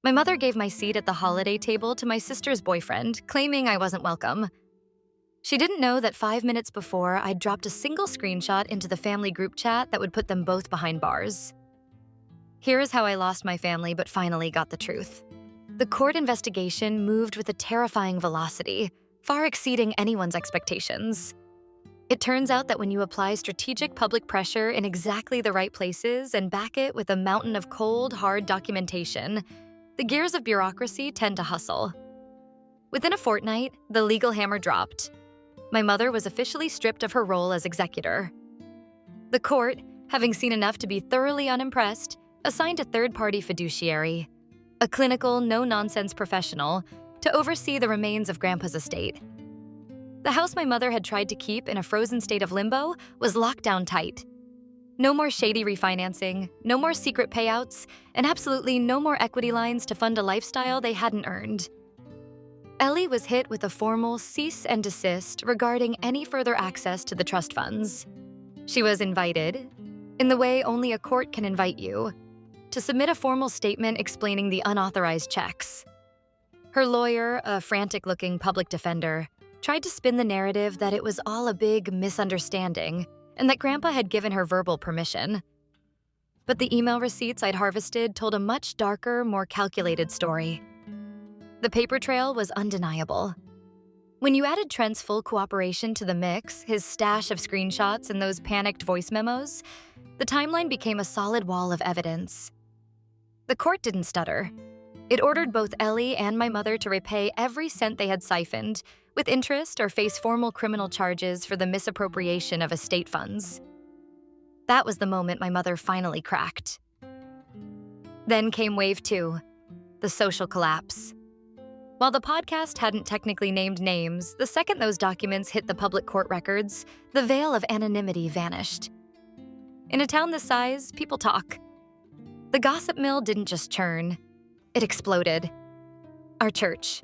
My mother gave my seat at the holiday table to my sister's boyfriend, claiming I wasn't welcome. She didn't know that 5 minutes before, I'd dropped a single screenshot into the family group chat that would put them both behind bars. Here is how I lost my family but finally got the truth. The court investigation moved with a terrifying velocity, far exceeding anyone's expectations. It turns out that when you apply strategic public pressure in exactly the right places and back it with a mountain of cold, hard documentation, the gears of bureaucracy tend to hustle. Within a fortnight, the legal hammer dropped. My mother was officially stripped of her role as executor. The court, having seen enough to be thoroughly unimpressed, assigned a third-party fiduciary, a clinical, no-nonsense professional, to oversee the remains of Grandpa's estate. The house my mother had tried to keep in a frozen state of limbo was locked down tight. No more shady refinancing, no more secret payouts, and absolutely no more equity lines to fund a lifestyle they hadn't earned. Ellie was hit with a formal cease and desist regarding any further access to the trust funds. She was invited, in the way only a court can invite you, to submit a formal statement explaining the unauthorized checks. Her lawyer, a frantic-looking public defender, tried to spin the narrative that it was all a big misunderstanding and that Grandpa had given her verbal permission. But the email receipts I'd harvested told a much darker, more calculated story. The paper trail was undeniable. When you added Trent's full cooperation to the mix, his stash of screenshots and those panicked voice memos, the timeline became a solid wall of evidence. The court didn't stutter. It ordered both Ellie and my mother to repay every cent they had siphoned, with interest or face formal criminal charges for the misappropriation of estate funds. That was the moment my mother finally cracked. Then came wave 2, the social collapse. While the podcast hadn't technically named names, the second those documents hit the public court records, the veil of anonymity vanished. In a town this size, people talk. The gossip mill didn't just churn, it exploded. Our church.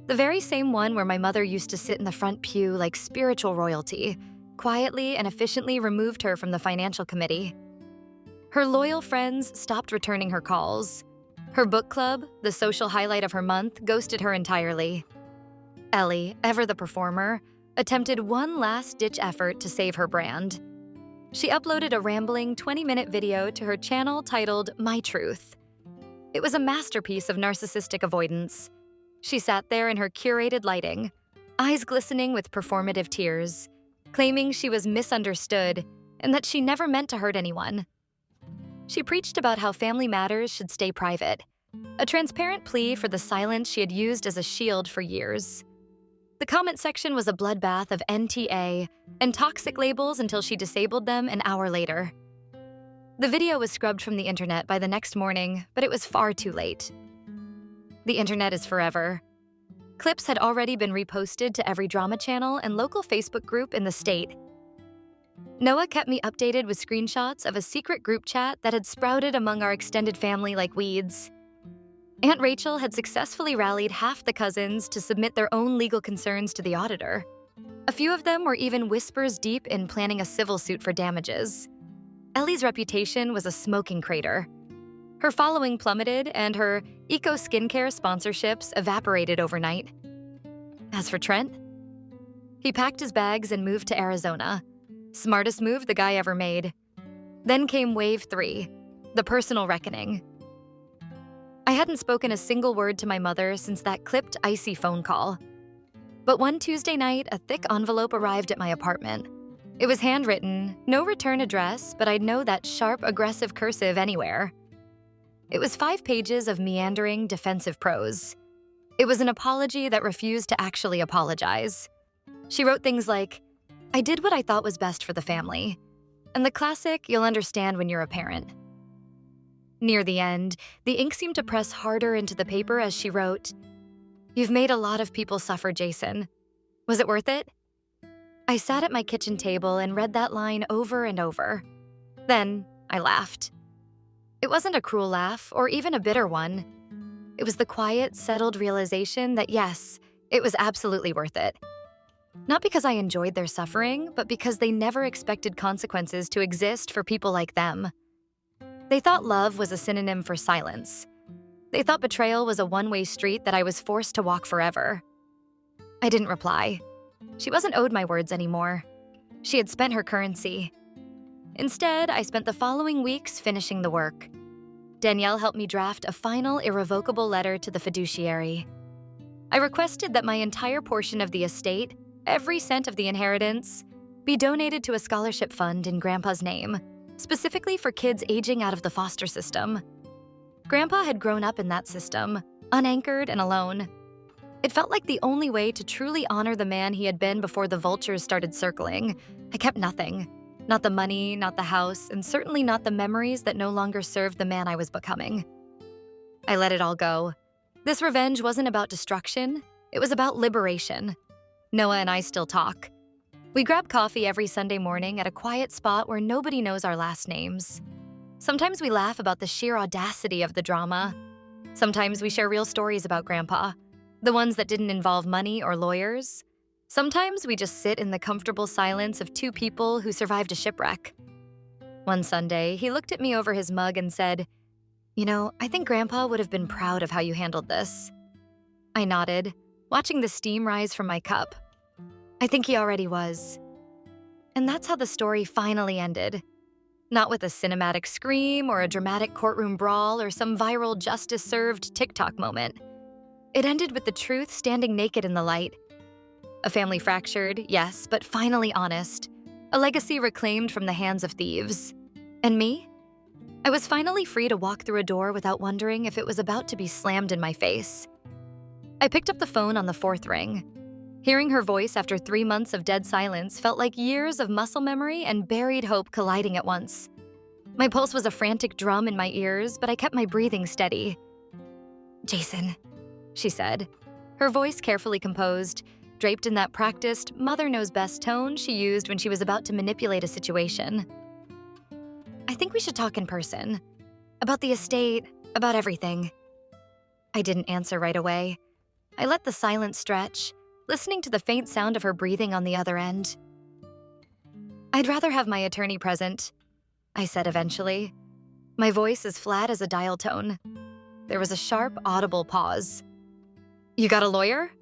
The very same one where my mother used to sit in the front pew like spiritual royalty, quietly and efficiently removed her from the financial committee. Her loyal friends stopped returning her calls. Her book club, the social highlight of her month, ghosted her entirely. Ellie, ever the performer, attempted one last-ditch effort to save her brand. She uploaded a rambling 20-minute video to her channel titled My Truth. It was a masterpiece of narcissistic avoidance. She sat there in her curated lighting, eyes glistening with performative tears, claiming she was misunderstood and that she never meant to hurt anyone. She preached about how family matters should stay private, a transparent plea for the silence she had used as a shield for years. The comment section was a bloodbath of NTA and toxic labels until she disabled them an hour later. The video was scrubbed from the internet by the next morning, but it was far too late. The internet is forever. Clips had already been reposted to every drama channel and local Facebook group in the state. Noah kept me updated with screenshots of a secret group chat that had sprouted among our extended family like weeds. Aunt Rachel had successfully rallied half the cousins to submit their own legal concerns to the auditor. A few of them were even whispers deep in planning a civil suit for damages. Ellie's reputation was a smoking crater. Her following plummeted and her eco-skincare sponsorships evaporated overnight. As for Trent, he packed his bags and moved to Arizona. Smartest move the guy ever made. Then came wave 3, the personal reckoning. I hadn't spoken a single word to my mother since that clipped, icy phone call. But one Tuesday night, a thick envelope arrived at my apartment. It was handwritten, no return address, but I'd know that sharp, aggressive cursive anywhere. It was 5 pages of meandering, defensive prose. It was an apology that refused to actually apologize. She wrote things like, "I did what I thought was best for the family," and the classic, "you'll understand when you're a parent." Near the end, the ink seemed to press harder into the paper as she wrote, "You've made a lot of people suffer, Jason. Was it worth it?" I sat at my kitchen table and read that line over and over. Then I laughed. It wasn't a cruel laugh or even a bitter one. It was the quiet, settled realization that yes, it was absolutely worth it. Not because I enjoyed their suffering, but because they never expected consequences to exist for people like them. They thought love was a synonym for silence. They thought betrayal was a one-way street that I was forced to walk forever. I didn't reply. She wasn't owed my words anymore. She had spent her currency. Instead, I spent the following weeks finishing the work. Danielle helped me draft a final, irrevocable letter to the fiduciary. I requested that my entire portion of the estate, every cent of the inheritance, be donated to a scholarship fund in Grandpa's name, specifically for kids aging out of the foster system. Grandpa had grown up in that system, unanchored and alone. It felt like the only way to truly honor the man he had been before the vultures started circling. I kept nothing. Not the money, not the house, and certainly not the memories that no longer served the man I was becoming. I let it all go. This revenge wasn't about destruction, it was about liberation. Noah and I still talk. We grab coffee every Sunday morning at a quiet spot where nobody knows our last names. Sometimes we laugh about the sheer audacity of the drama. Sometimes we share real stories about Grandpa, the ones that didn't involve money or lawyers. Sometimes we just sit in the comfortable silence of two people who survived a shipwreck. One Sunday, he looked at me over his mug and said, "You know, I think Grandpa would have been proud of how you handled this." I nodded, watching the steam rise from my cup. I think he already was. And that's how the story finally ended. Not with a cinematic scream or a dramatic courtroom brawl or some viral justice-served TikTok moment. It ended with the truth standing naked in the light. A family fractured, yes, but finally honest. A legacy reclaimed from the hands of thieves. And me? I was finally free to walk through a door without wondering if it was about to be slammed in my face. I picked up the phone on the fourth ring. Hearing her voice after 3 months of dead silence felt like years of muscle memory and buried hope colliding at once. My pulse was a frantic drum in my ears, but I kept my breathing steady. "Jason," she said, her voice carefully composed, draped in that practiced, mother-knows-best tone she used when she was about to manipulate a situation. "I think we should talk in person. About the estate, about everything." I didn't answer right away. I let the silence stretch, listening to the faint sound of her breathing on the other end. "I'd rather have my attorney present," I said eventually, my voice as flat as a dial tone. There was a sharp, audible pause. "You got a lawyer?"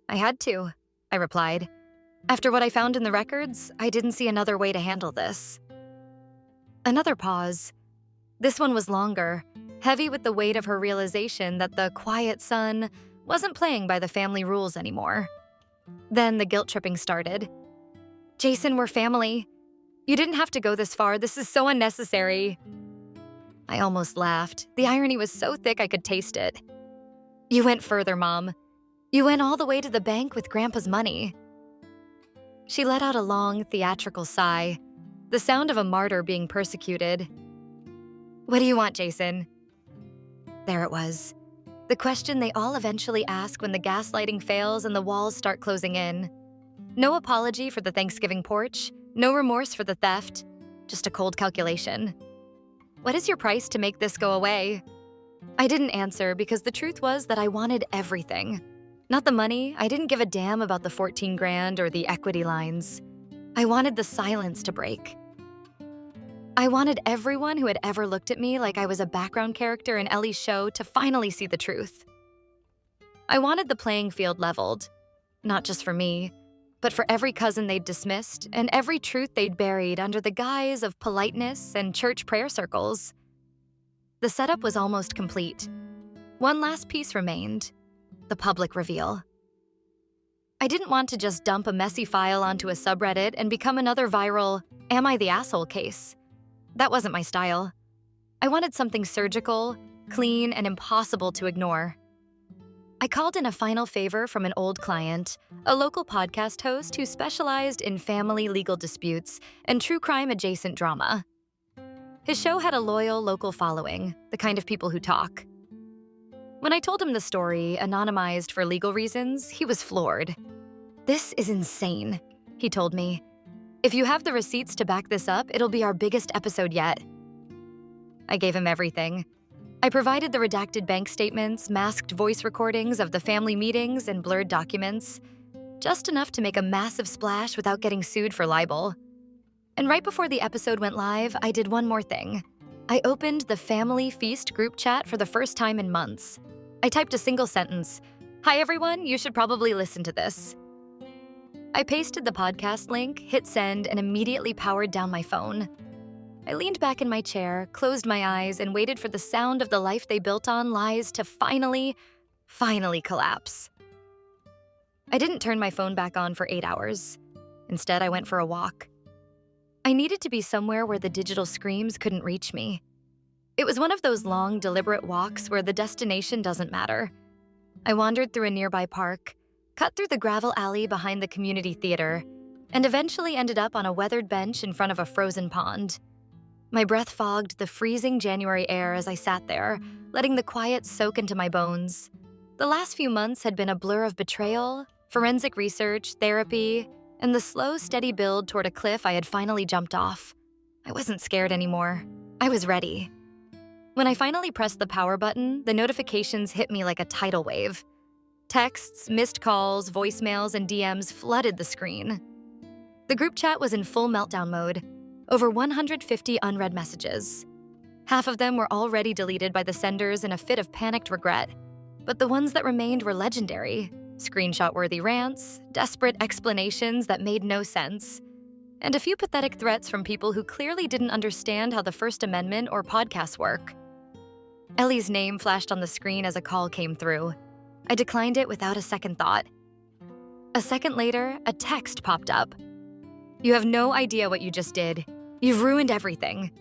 "I had to," I replied. "After what I found in the records, I didn't see another way to handle this." Another pause. This one was longer, heavy with the weight of her realization that the quiet son wasn't playing by the family rules anymore. Then the guilt-tripping started. "Jason, we're family. You didn't have to go this far. This is so unnecessary." I almost laughed. The irony was so thick I could taste it. "You went further, Mom. You went all the way to the bank with Grandpa's money." She let out a long, theatrical sigh, the sound of a martyr being persecuted. "What do you want, Jason?" There it was. The question they all eventually ask when the gaslighting fails and the walls start closing in. No apology for the Thanksgiving porch, no remorse for the theft, just a cold calculation. "What is your price to make this go away?" I didn't answer because the truth was that I wanted everything. Not the money, I didn't give a damn about the 14 grand or the equity lines. I wanted the silence to break. I wanted everyone who had ever looked at me like I was a background character in Ellie's show to finally see the truth. I wanted the playing field leveled, not just for me, but for every cousin they'd dismissed and every truth they'd buried under the guise of politeness and church prayer circles. The setup was almost complete. One last piece remained, the public reveal. I didn't want to just dump a messy file onto a subreddit and become another viral, "Am I the asshole?" case. That wasn't my style. I wanted something surgical, clean, and impossible to ignore. I called in a final favor from an old client, a local podcast host who specialized in family legal disputes and true crime-adjacent drama. His show had a loyal local following, the kind of people who talk. When I told him the story, anonymized for legal reasons, he was floored. "This is insane," he told me. "If you have the receipts to back this up, it'll be our biggest episode yet." I gave him everything. I provided the redacted bank statements, masked voice recordings of the family meetings, and blurred documents. Just enough to make a massive splash without getting sued for libel. And right before the episode went live, I did one more thing. I opened the Family Feast group chat for the first time in months. I typed a single sentence, "Hi everyone, you should probably listen to this." I pasted the podcast link, hit send, and immediately powered down my phone. I leaned back in my chair, closed my eyes, and waited for the sound of the life they built on lies to finally collapse. I didn't turn my phone back on for 8 hours. Instead, I went for a walk. I needed to be somewhere where the digital screams couldn't reach me. It was one of those long, deliberate walks where the destination doesn't matter. I wandered through a nearby park, cut through the gravel alley behind the community theater, and eventually ended up on a weathered bench in front of a frozen pond. My breath fogged the freezing January air as I sat there, letting the quiet soak into my bones. The last few months had been a blur of betrayal, forensic research, therapy, and the slow, steady build toward a cliff I had finally jumped off. I wasn't scared anymore. I was ready. When I finally pressed the power button, the notifications hit me like a tidal wave. Texts, missed calls, voicemails, and DMs flooded the screen. The group chat was in full meltdown mode. Over 150 unread messages. Half of them were already deleted by the senders in a fit of panicked regret. But the ones that remained were legendary. Screenshot-worthy rants, desperate explanations that made no sense, and a few pathetic threats from people who clearly didn't understand how the First Amendment or podcasts work. Ellie's name flashed on the screen as a call came through. I declined it without a second thought. A second later, a text popped up. "You have no idea what you just did. You've ruined everything."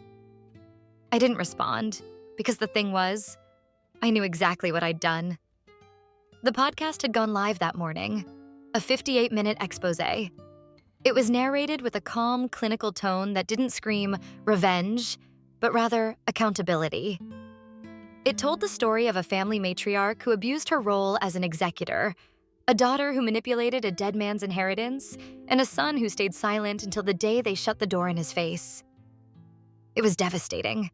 I didn't respond, because the thing was, I knew exactly what I'd done. The podcast had gone live that morning, a 58-minute expose. It was narrated with a calm, clinical tone that didn't scream revenge, but rather accountability. It told the story of a family matriarch who abused her role as an executor, a daughter who manipulated a dead man's inheritance, and a son who stayed silent until the day they shut the door in his face. It was devastating.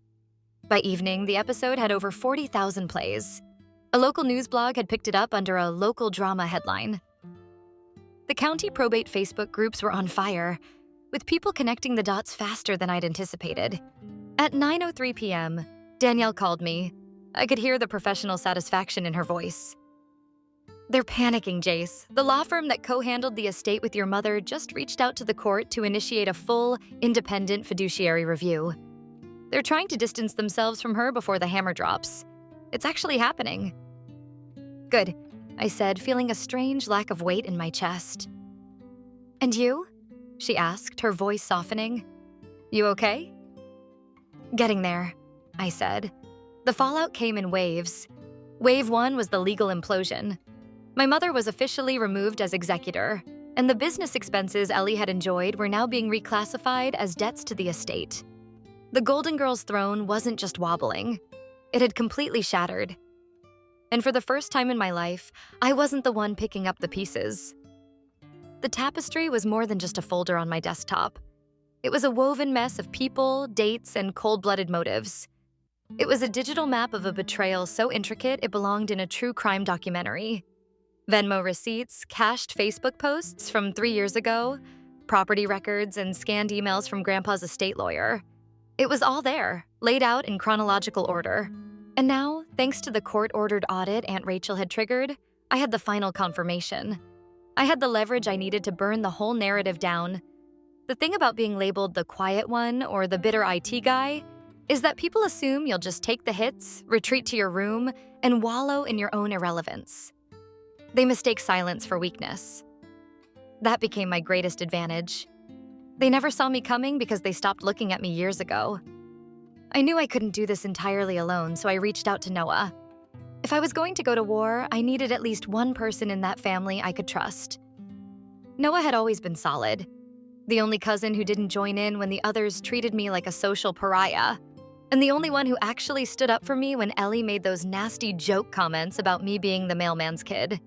By evening, the episode had over 40,000 plays. A local news blog had picked it up under a local drama headline. The county probate Facebook groups were on fire, with people connecting the dots faster than I'd anticipated. At 9:03 p.m., Danielle called me. I could hear the professional satisfaction in her voice. "They're panicking, Jace. The law firm that co-handled the estate with your mother just reached out to the court to initiate a full, independent fiduciary review. They're trying to distance themselves from her before the hammer drops. It's actually happening." "Good," I said, feeling a strange lack of weight in my chest. "And you?" she asked, her voice softening. "You okay?" "Getting there," I said. The fallout came in waves. Wave 1 was the legal implosion. My mother was officially removed as executor, and the business expenses Ellie had enjoyed were now being reclassified as debts to the estate. The Golden Girl's throne wasn't just wobbling. It had completely shattered. And for the first time in my life, I wasn't the one picking up the pieces. The tapestry was more than just a folder on my desktop. It was a woven mess of people, dates, and cold-blooded motives. It was a digital map of a betrayal so intricate it belonged in a true crime documentary. Venmo receipts, cached Facebook posts from 3 years ago, property records, and scanned emails from Grandpa's estate lawyer. It was all there, laid out in chronological order. And now, thanks to the court-ordered audit Aunt Rachel had triggered, I had the final confirmation. I had the leverage I needed to burn the whole narrative down. The thing about being labeled the quiet one or the bitter IT guy is that people assume you'll just take the hits, retreat to your room, and wallow in your own irrelevance. They mistake silence for weakness. That became my greatest advantage. They never saw me coming because they stopped looking at me years ago. I knew I couldn't do this entirely alone, so I reached out to Noah. If I was going to go to war, I needed at least one person in that family I could trust. Noah had always been solid. The only cousin who didn't join in when the others treated me like a social pariah. And the only one who actually stood up for me when Ellie made those nasty joke comments about me being the mailman's kid.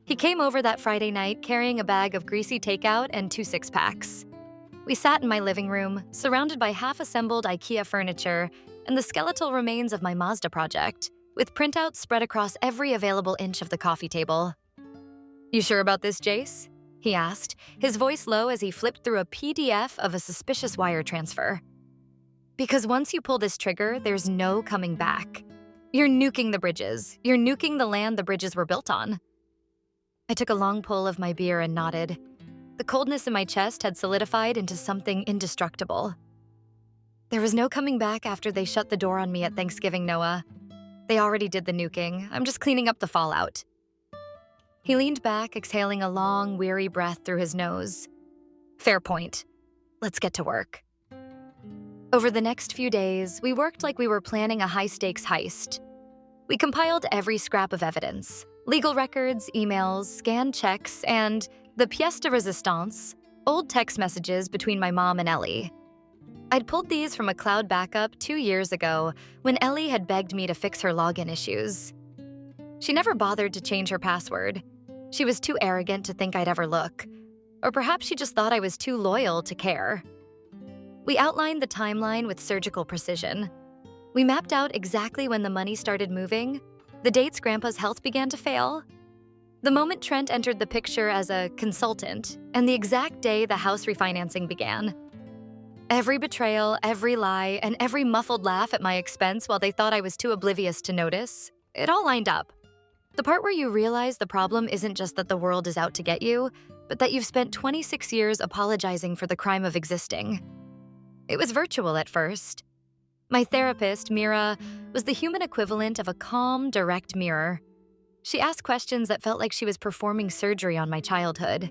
He came over that Friday night carrying a bag of greasy takeout and 2 six-packs. We sat in my living room, surrounded by half-assembled IKEA furniture and the skeletal remains of my Mazda project, with printouts spread across every available inch of the coffee table. "You sure about this, Jace?" he asked, his voice low as he flipped through a PDF of a suspicious wire transfer. Because once you pull this trigger, there's no coming back. You're nuking the bridges. You're nuking the land the bridges were built on. I took a long pull of my beer and nodded. The coldness in my chest had solidified into something indestructible. There was no coming back after they shut the door on me at Thanksgiving, Noah. They already did the nuking. I'm just cleaning up the fallout. He leaned back, exhaling a long, weary breath through his nose. Fair point. Let's get to work. Over the next few days, we worked like we were planning a high-stakes heist. We compiled every scrap of evidence: legal records, emails, scanned checks, and the pièce de résistance, old text messages between my mom and Ellie. I'd pulled these from a cloud backup 2 years ago when Ellie had begged me to fix her login issues. She never bothered to change her password. She was too arrogant to think I'd ever look. Or perhaps she just thought I was too loyal to care. We outlined the timeline with surgical precision. We mapped out exactly when the money started moving, the dates Grandpa's health began to fail, the moment Trent entered the picture as a consultant, and the exact day the house refinancing began. Every betrayal, every lie, and every muffled laugh at my expense while they thought I was too oblivious to notice, it all lined up. The part where you realize the problem isn't just that the world is out to get you, but that you've spent 26 years apologizing for the crime of existing. It was virtual at first. My therapist, Mira, was the human equivalent of a calm, direct mirror. She asked questions that felt like she was performing surgery on my childhood.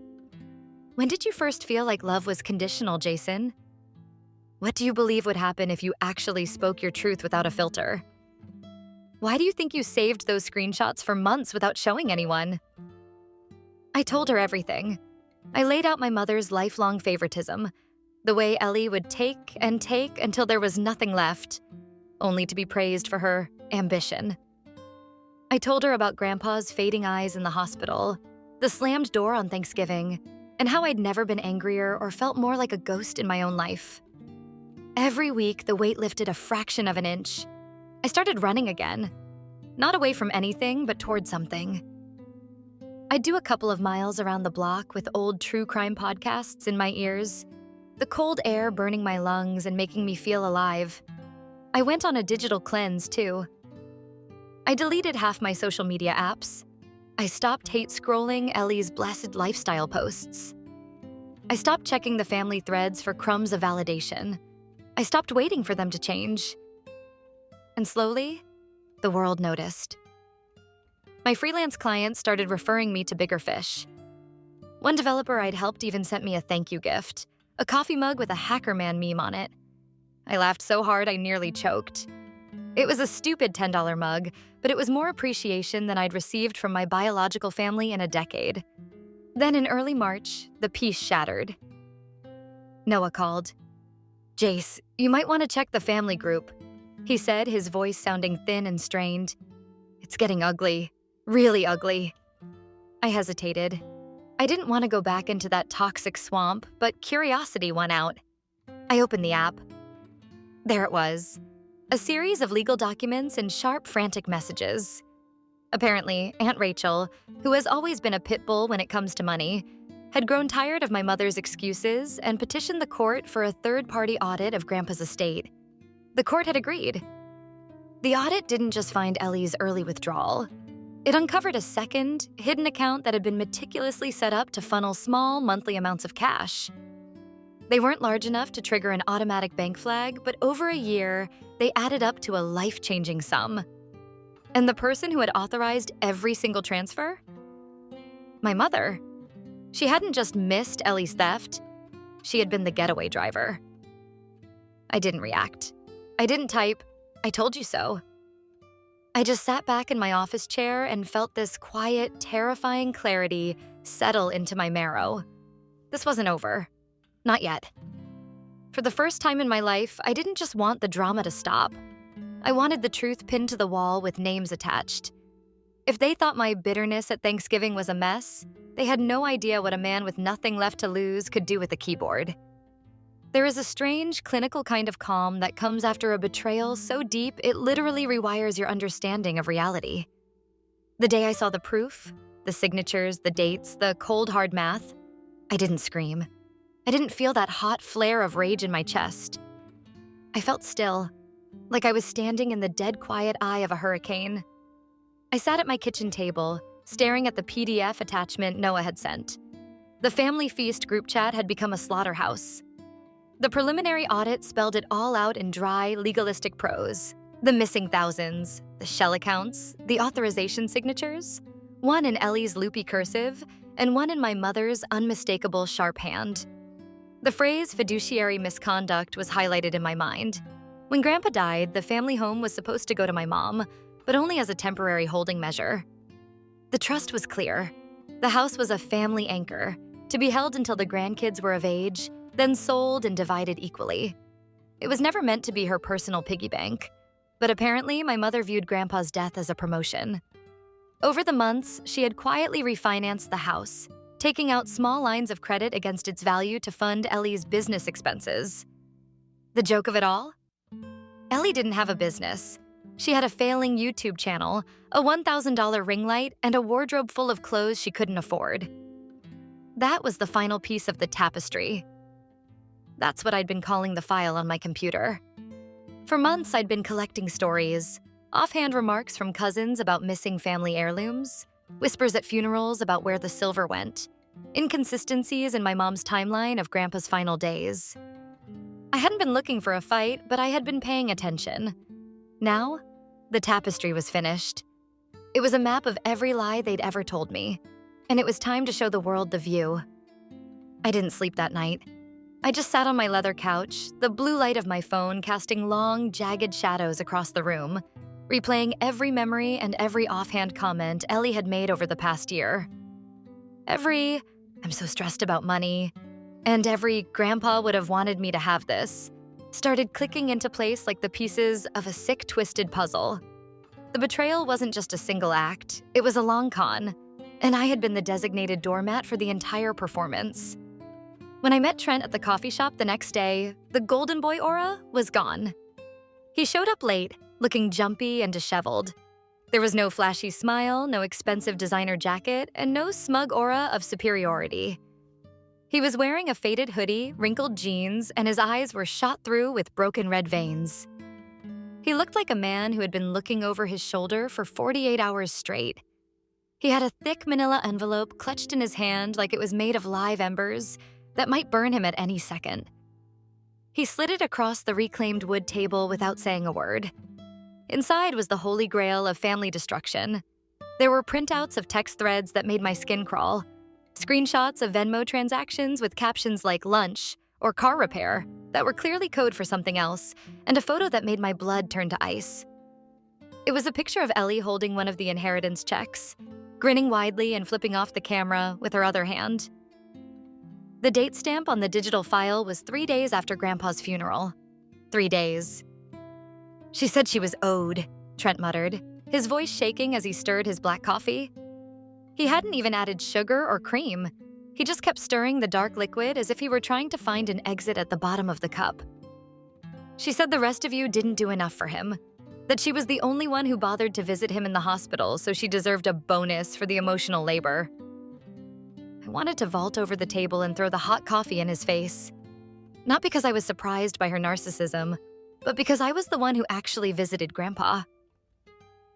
When did you first feel like love was conditional, Jason? What do you believe would happen if you actually spoke your truth without a filter? Why do you think you saved those screenshots for months without showing anyone? I told her everything. I laid out my mother's lifelong favoritism, the way Ellie would take and take until there was nothing left, only to be praised for her ambition. I told her about Grandpa's fading eyes in the hospital, the slammed door on Thanksgiving, and how I'd never been angrier or felt more like a ghost in my own life. Every week, the weight lifted a fraction of an inch. I started running again, not away from anything, but toward something. I'd do a couple of miles around the block with old true crime podcasts in my ears, the cold air burning my lungs and making me feel alive. I went on a digital cleanse, too. I deleted half my social media apps. I stopped hate scrolling Ellie's blessed lifestyle posts. I stopped checking the family threads for crumbs of validation. I stopped waiting for them to change. And slowly, the world noticed. My freelance clients started referring me to bigger fish. One developer I'd helped even sent me a thank you gift, a coffee mug with a Hacker Man meme on it. I laughed so hard I nearly choked. It was a stupid $10 mug, but it was more appreciation than I'd received from my biological family in a decade. Then in early March, the peace shattered. Noah called. "Jace, you might want to check the family group," he said, his voice sounding thin and strained. "It's getting ugly, really ugly." I hesitated. I didn't want to go back into that toxic swamp, but curiosity won out. I opened the app. There it was, a series of legal documents and sharp, frantic messages. Apparently, Aunt Rachel, who has always been a pit bull when it comes to money, had grown tired of my mother's excuses and petitioned the court for a third-party audit of Grandpa's estate. The court had agreed. The audit didn't just find Ellie's early withdrawal. It uncovered a second, hidden account that had been meticulously set up to funnel small monthly amounts of cash. They weren't large enough to trigger an automatic bank flag, but over a year, they added up to a life-changing sum. And the person who had authorized every single transfer? My mother. She hadn't just missed Ellie's theft, she had been the getaway driver. I didn't react. I didn't type, "I told you so." I just sat back in my office chair and felt this quiet, terrifying clarity settle into my marrow. This wasn't over. Not yet. For the first time in my life, I didn't just want the drama to stop. I wanted the truth pinned to the wall with names attached. If they thought my bitterness at Thanksgiving was a mess, they had no idea what a man with nothing left to lose could do with a keyboard. There is a strange, clinical kind of calm that comes after a betrayal so deep it literally rewires your understanding of reality. The day I saw the proof, the signatures, the dates, the cold, hard math, I didn't scream. I didn't feel that hot flare of rage in my chest. I felt still, like I was standing in the dead quiet eye of a hurricane. I sat at my kitchen table, staring at the PDF attachment Noah had sent. The Family Feast group chat had become a slaughterhouse. The preliminary audit spelled it all out in dry, legalistic prose. The missing thousands, the shell accounts, the authorization signatures, one in Ellie's loopy cursive, and one in my mother's unmistakable sharp hand. The phrase fiduciary misconduct was highlighted in my mind. When Grandpa died, the family home was supposed to go to my mom, but only as a temporary holding measure. The trust was clear. The house was a family anchor, to be held until the grandkids were of age, then sold and divided equally. It was never meant to be her personal piggy bank, but apparently my mother viewed Grandpa's death as a promotion. Over the months, she had quietly refinanced the house, taking out small lines of credit against its value to fund Ellie's business expenses. The joke of it all? Ellie didn't have a business. She had a failing YouTube channel, a $1,000 ring light, and a wardrobe full of clothes she couldn't afford. That was the final piece of the tapestry. That's what I'd been calling the file on my computer. For months, I'd been collecting stories, offhand remarks from cousins about missing family heirlooms, whispers at funerals about where the silver went, inconsistencies in my mom's timeline of Grandpa's final days. I hadn't been looking for a fight, but I had been paying attention. Now, the tapestry was finished. It was a map of every lie they'd ever told me, and it was time to show the world the view. I didn't sleep that night. I just sat on my leather couch, the blue light of my phone casting long, jagged shadows across the room, replaying every memory and every offhand comment Ellie had made over the past year. Every, "I'm so stressed about money," and every, "Grandpa would have wanted me to have this," started clicking into place like the pieces of a sick, twisted puzzle. The betrayal wasn't just a single act, it was a long con, and I had been the designated doormat for the entire performance. When I met Trent at the coffee shop the next day, the golden boy aura was gone. He showed up late, looking jumpy and disheveled. There was no flashy smile, no expensive designer jacket, and no smug aura of superiority. He was wearing a faded hoodie, wrinkled jeans, and his eyes were shot through with broken red veins. He looked like a man who had been looking over his shoulder for 48 hours straight. He had a thick manila envelope clutched in his hand like it was made of live embers that might burn him at any second. He slid it across the reclaimed wood table without saying a word. Inside was the holy grail of family destruction. There were printouts of text threads that made my skin crawl, screenshots of Venmo transactions with captions like lunch or car repair that were clearly code for something else, and a photo that made my blood turn to ice. It was a picture of Ellie holding one of the inheritance checks, grinning widely and flipping off the camera with her other hand. The date stamp on the digital file was 3 days after Grandpa's funeral. 3 days. "She said she was owed," Trent muttered, his voice shaking as he stirred his black coffee. He hadn't even added sugar or cream. He just kept stirring the dark liquid as if he were trying to find an exit at the bottom of the cup. "She said the rest of you didn't do enough for him, that she was the only one who bothered to visit him in the hospital, so she deserved a bonus for the emotional labor." I wanted to vault over the table and throw the hot coffee in his face. Not because I was surprised by her narcissism, but because I was the one who actually visited Grandpa.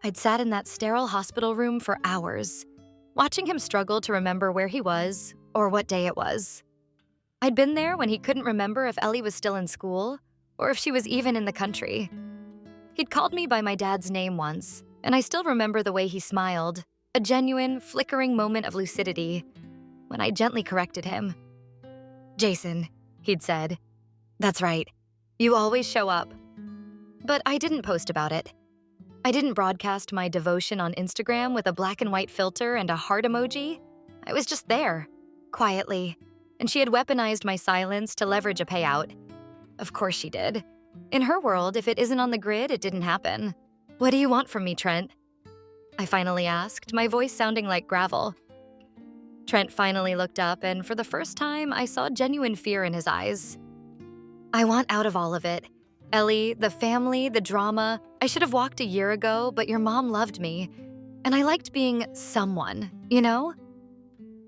I'd sat in that sterile hospital room for hours, watching him struggle to remember where he was or what day it was. I'd been there when he couldn't remember if Ellie was still in school or if she was even in the country. He'd called me by my dad's name once, and I still remember the way he smiled, a genuine, flickering moment of lucidity, when I gently corrected him. "Jason," he'd said. "That's right. You always show up." But I didn't post about it. I didn't broadcast my devotion on Instagram with a black and white filter and a heart emoji. I was just there, quietly, and she had weaponized my silence to leverage a payout. Of course she did. In her world, if it isn't on the grid, it didn't happen. "What do you want from me, Trent?" I finally asked, my voice sounding like gravel. Trent finally looked up, and for the first time, I saw genuine fear in his eyes. "I want out of all of it. Ellie, the family, the drama. I should have walked a year ago, but your mom loved me. And I liked being someone, you know?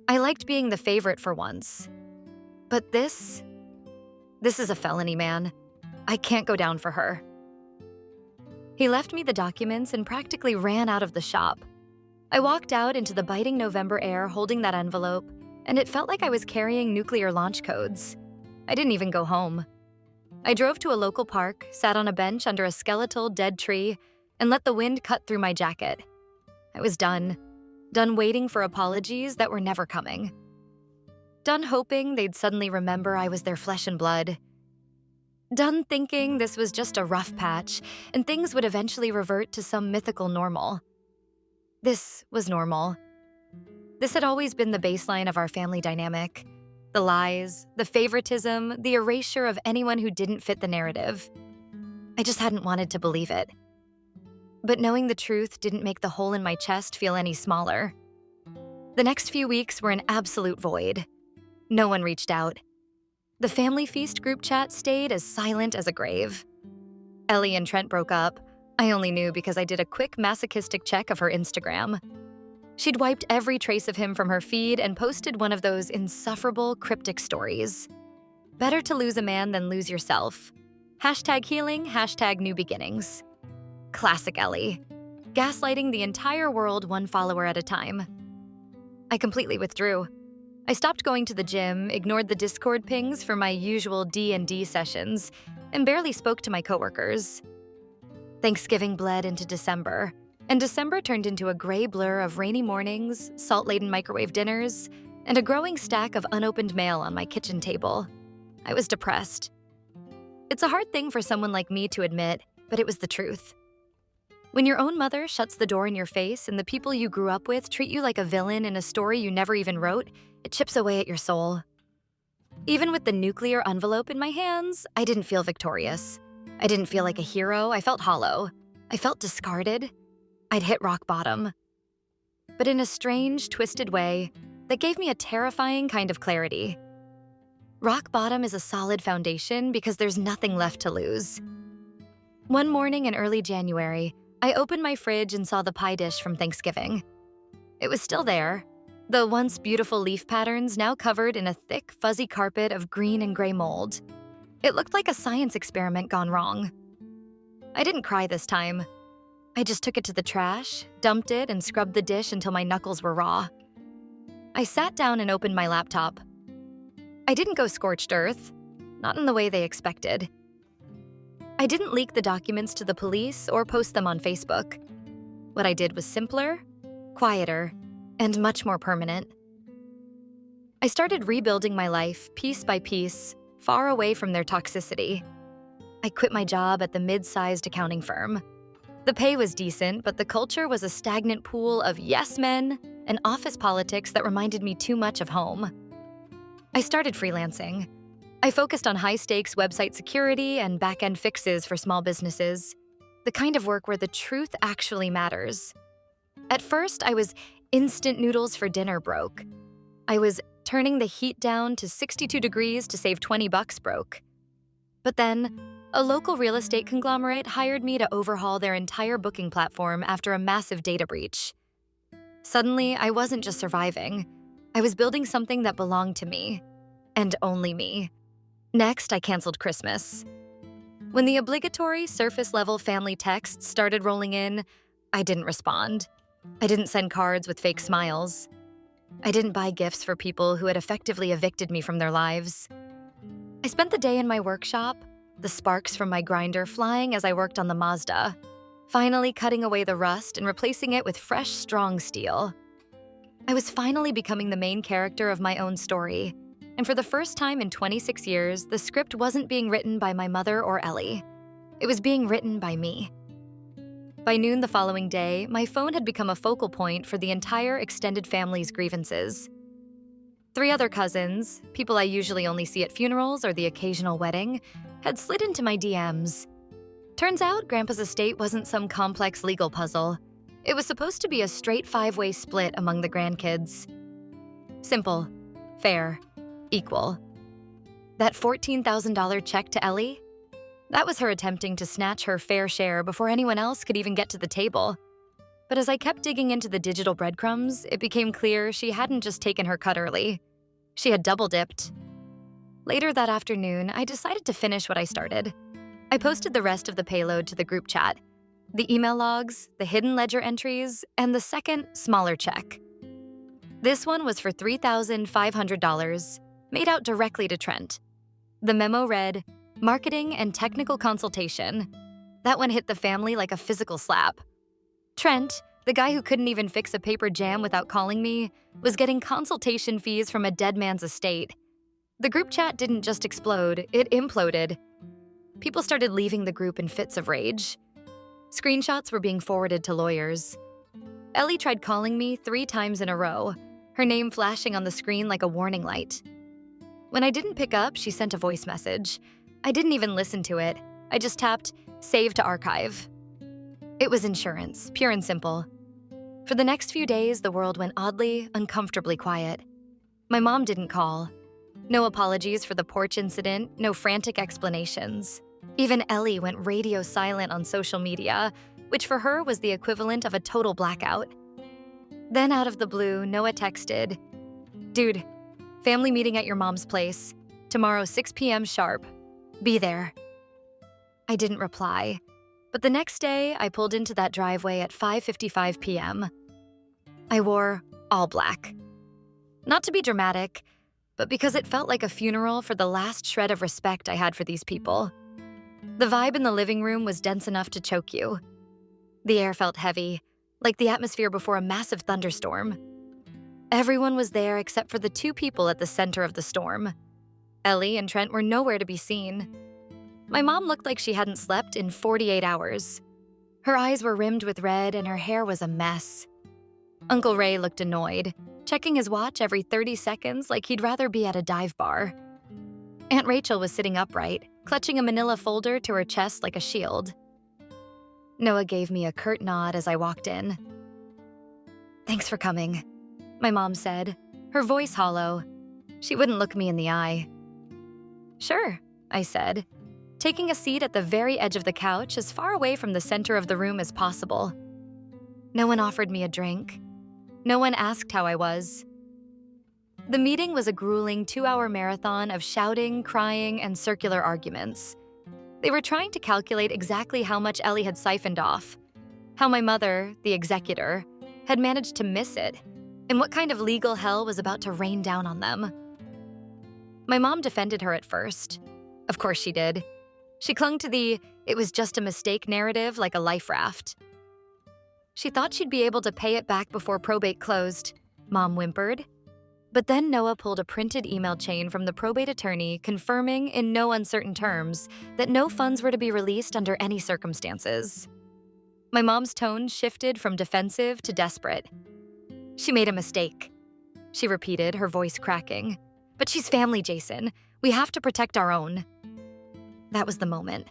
I liked being the favorite for once. But this is a felony, man. I can't go down for her." He left me the documents and practically ran out of the shop. I walked out into the biting November air holding that envelope, and it felt like I was carrying nuclear launch codes. I didn't even go home. I drove to a local park, sat on a bench under a skeletal dead tree, and let the wind cut through my jacket. I was done. Done waiting for apologies that were never coming. Done hoping they'd suddenly remember I was their flesh and blood. Done thinking this was just a rough patch and things would eventually revert to some mythical normal. This was normal. This had always been the baseline of our family dynamic. The lies, the favoritism, the erasure of anyone who didn't fit the narrative. I just hadn't wanted to believe it. But knowing the truth didn't make the hole in my chest feel any smaller. The next few weeks were an absolute void. No one reached out. The Family Feast group chat stayed as silent as a grave. Ellie and Trent broke up. I only knew because I did a quick masochistic check of her Instagram. She'd wiped every trace of him from her feed and posted one of those insufferable, cryptic stories. Better to lose a man than lose yourself. #healing, #new beginnings. Classic Ellie. Gaslighting the entire world one follower at a time. I completely withdrew. I stopped going to the gym, ignored the Discord pings for my usual D&D sessions, and barely spoke to my coworkers. Thanksgiving bled into December, and December turned into a gray blur of rainy mornings, salt-laden microwave dinners, and a growing stack of unopened mail on my kitchen table. I was depressed. It's a hard thing for someone like me to admit, but it was the truth. When your own mother shuts the door in your face and the people you grew up with treat you like a villain in a story you never even wrote, it chips away at your soul. Even with the nuclear envelope in my hands, I didn't feel victorious. I didn't feel like a hero. I felt hollow. I felt discarded. I'd hit rock bottom. But in a strange, twisted way that gave me a terrifying kind of clarity. Rock bottom is a solid foundation because there's nothing left to lose. One morning in early January, I opened my fridge and saw the pie dish from Thanksgiving. It was still there, the once beautiful leaf patterns now covered in a thick, fuzzy carpet of green and gray mold. It looked like a science experiment gone wrong. I didn't cry this time. I just took it to the trash, dumped it, and scrubbed the dish until my knuckles were raw. I sat down and opened my laptop. I didn't go scorched earth, not in the way they expected. I didn't leak the documents to the police or post them on Facebook. What I did was simpler, quieter, and much more permanent. I started rebuilding my life piece by piece, far away from their toxicity. I quit my job at the mid-sized accounting firm. The pay was decent, but the culture was a stagnant pool of yes men and office politics that reminded me too much of home. I started freelancing. I focused on high-stakes website security and back-end fixes for small businesses, the kind of work where the truth actually matters. At first, I was instant noodles for dinner broke. I was turning the heat down to 62 degrees to save $20 broke. But then, a local real estate conglomerate hired me to overhaul their entire booking platform after a massive data breach. Suddenly, I wasn't just surviving. I was building something that belonged to me, and only me. Next, I canceled Christmas. When the obligatory surface-level family texts started rolling in, I didn't respond. I didn't send cards with fake smiles. I didn't buy gifts for people who had effectively evicted me from their lives. I spent the day in my workshop, the sparks from my grinder flying as I worked on the Mazda, finally cutting away the rust and replacing it with fresh, strong steel. I was finally becoming the main character of my own story. And for the first time in 26 years, the script wasn't being written by my mother or Ellie. It was being written by me. By noon the following day, my phone had become a focal point for the entire extended family's grievances. 3 other cousins, people I usually only see at funerals or the occasional wedding, had slid into my DMs. Turns out Grandpa's estate wasn't some complex legal puzzle. It was supposed to be a straight 5-way split among the grandkids. Simple, fair, equal. That $14,000 check to Ellie? That was her attempting to snatch her fair share before anyone else could even get to the table. But as I kept digging into the digital breadcrumbs, it became clear she hadn't just taken her cut early. She had double-dipped. Later that afternoon, I decided to finish what I started. I posted the rest of the payload to the group chat, the email logs, the hidden ledger entries, and the second, smaller check. This one was for $3,500, made out directly to Trent. The memo read, "Marketing and technical consultation." That one hit the family like a physical slap. Trent, the guy who couldn't even fix a paper jam without calling me, was getting consultation fees from a dead man's estate. The group chat didn't just explode, it imploded. People started leaving the group in fits of rage. Screenshots were being forwarded to lawyers. Ellie tried calling me 3 times in a row, her name flashing on the screen like a warning light. When I didn't pick up, she sent a voice message. I didn't even listen to it. I just tapped Save to Archive. It was insurance, pure and simple. For the next few days, the world went oddly, uncomfortably quiet. My mom didn't call. No apologies for the porch incident, no frantic explanations. Even Ellie went radio silent on social media, which for her was the equivalent of a total blackout. Then out of the blue, Noah texted, "Dude, family meeting at your mom's place. Tomorrow 6 p.m. sharp. Be there." I didn't reply, but the next day I pulled into that driveway at 5:55 p.m. I wore all black. Not to be dramatic, but because it felt like a funeral for the last shred of respect I had for these people. The vibe in the living room was dense enough to choke you. The air felt heavy, like the atmosphere before a massive thunderstorm. Everyone was there except for the 2 people at the center of the storm. Ellie and Trent were nowhere to be seen. My mom looked like she hadn't slept in 48 hours. Her eyes were rimmed with red and her hair was a mess. Uncle Ray looked annoyed, checking his watch every 30 seconds like he'd rather be at a dive bar. Aunt Rachel was sitting upright, clutching a manila folder to her chest like a shield. Noah gave me a curt nod as I walked in. "Thanks for coming," my mom said, her voice hollow. She wouldn't look me in the eye. "Sure," I said, taking a seat at the very edge of the couch as far away from the center of the room as possible. No one offered me a drink. No one asked how I was. The meeting was a grueling 2-hour marathon of shouting, crying, and circular arguments. They were trying to calculate exactly how much Ellie had siphoned off, how my mother, the executor, had managed to miss it, and what kind of legal hell was about to rain down on them. My mom defended her at first. Of course she did. She clung to the "it was just a mistake" narrative like a life raft. She thought she'd be able to pay it back before probate closed, Mom whimpered. But then Noah pulled a printed email chain from the probate attorney confirming in no uncertain terms that no funds were to be released under any circumstances. My mom's tone shifted from defensive to desperate. "She made a mistake," she repeated, her voice cracking. "But she's family, Jason. We have to protect our own." That was the moment.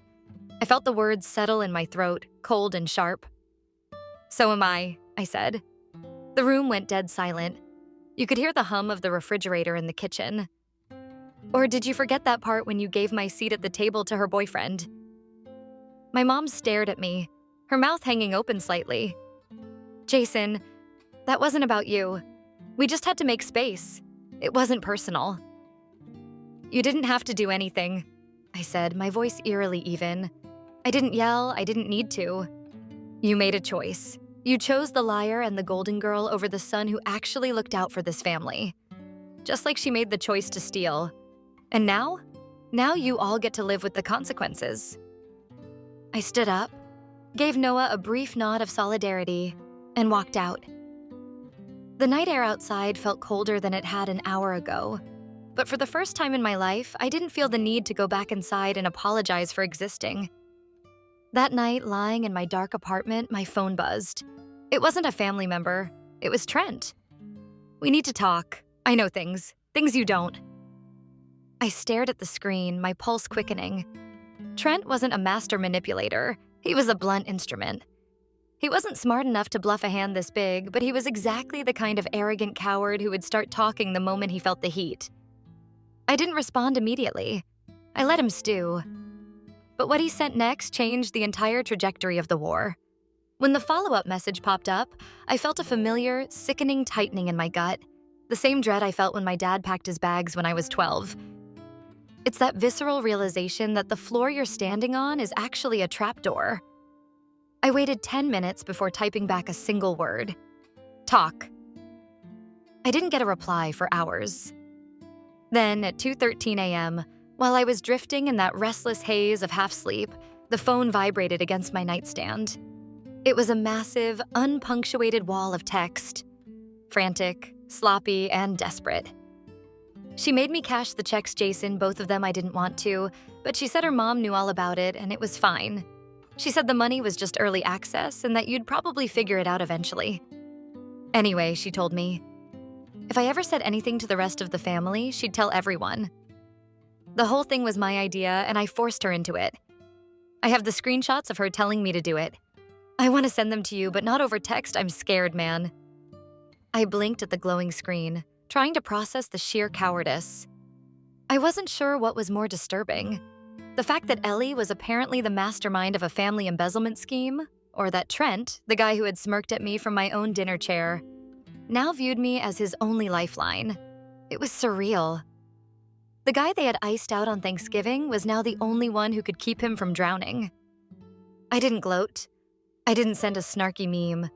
I felt the words settle in my throat, cold and sharp. "So am I," I said. The room went dead silent. You could hear the hum of the refrigerator in the kitchen. "Or did you forget that part when you gave my seat at the table to her boyfriend?" My mom stared at me, her mouth hanging open slightly. "Jason, that wasn't about you. We just had to make space. It wasn't personal." "You didn't have to do anything," I said, my voice eerily even. "I didn't yell, I didn't need to. You made a choice. You chose the liar and the golden girl over the son who actually looked out for this family. Just like she made the choice to steal. And now you all get to live with the consequences." I stood up, gave Noah a brief nod of solidarity, and walked out. The night air outside felt colder than it had an hour ago, but for the first time in my life, I didn't feel the need to go back inside and apologize for existing. That night, lying in my dark apartment, my phone buzzed. It wasn't a family member. It was Trent. "We need to talk. I know things you don't." I stared at the screen, my pulse quickening. Trent wasn't a master manipulator. He was a blunt instrument. He wasn't smart enough to bluff a hand this big, but he was exactly the kind of arrogant coward who would start talking the moment he felt the heat. I didn't respond immediately. I let him stew. But what he sent next changed the entire trajectory of the war. When the follow-up message popped up, I felt a familiar, sickening tightening in my gut, the same dread I felt when my dad packed his bags when I was 12. It's that visceral realization that the floor you're standing on is actually a trapdoor. I waited 10 minutes before typing back a single word. Talk. I didn't get a reply for hours. Then, at 2:13 a.m., while I was drifting in that restless haze of half-sleep, the phone vibrated against my nightstand. It was a massive, unpunctuated wall of text. Frantic, sloppy, and desperate. She made me cash the checks, Jason, both of them I didn't want to, but she said her mom knew all about it and it was fine. She said the money was just early access and that you'd probably figure it out eventually. Anyway, she told me, if I ever said anything to the rest of the family, she'd tell everyone. The whole thing was my idea and I forced her into it. I have the screenshots of her telling me to do it. I want to send them to you, but not over text. I'm scared, man. I blinked at the glowing screen, trying to process the sheer cowardice. I wasn't sure what was more disturbing. The fact that Ellie was apparently the mastermind of a family embezzlement scheme, or that Trent, the guy who had smirked at me from my own dinner chair, now viewed me as his only lifeline. It was surreal. The guy they had iced out on Thanksgiving was now the only one who could keep him from drowning. I didn't gloat. I didn't send a snarky meme.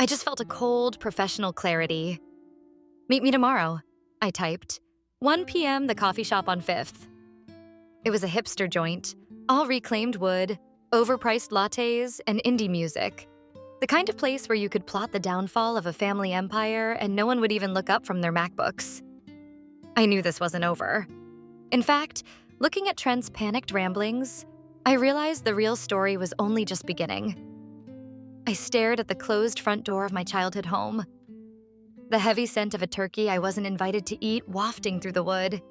I just felt a cold, professional clarity. Meet me tomorrow, I typed. 1 p.m., the coffee shop on 5th. It was a hipster joint, all reclaimed wood, overpriced lattes, and indie music. The kind of place where you could plot the downfall of a family empire and no one would even look up from their MacBooks. I knew this wasn't over. In fact, looking at Trent's panicked ramblings, I realized the real story was only just beginning. I stared at the closed front door of my childhood home. The heavy scent of a turkey I wasn't invited to eat wafting through the wood.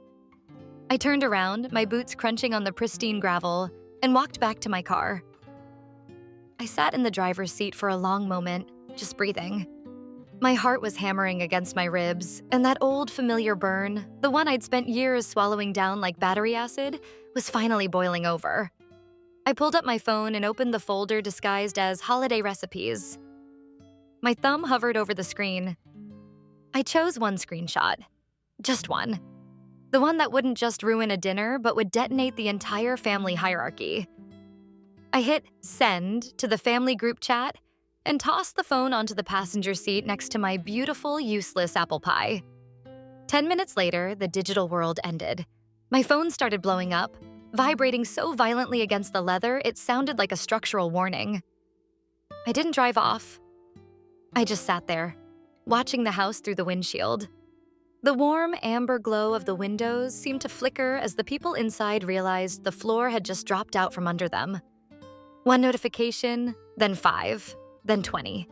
I turned around, my boots crunching on the pristine gravel, and walked back to my car. I sat in the driver's seat for a long moment, just breathing. My heart was hammering against my ribs, and that old familiar burn, the one I'd spent years swallowing down like battery acid, was finally boiling over. I pulled up my phone and opened the folder disguised as holiday recipes. My thumb hovered over the screen. I chose one screenshot. Just one. The one that wouldn't just ruin a dinner, but would detonate the entire family hierarchy. I hit send to the family group chat and tossed the phone onto the passenger seat next to my beautiful, useless apple pie. 10 minutes later, the digital world ended. My phone started blowing up, vibrating so violently against the leather it sounded like a structural warning. I didn't drive off. I just sat there, watching the house through the windshield. The warm, amber glow of the windows seemed to flicker as the people inside realized the floor had just dropped out from under them. One notification, then 5, then 20.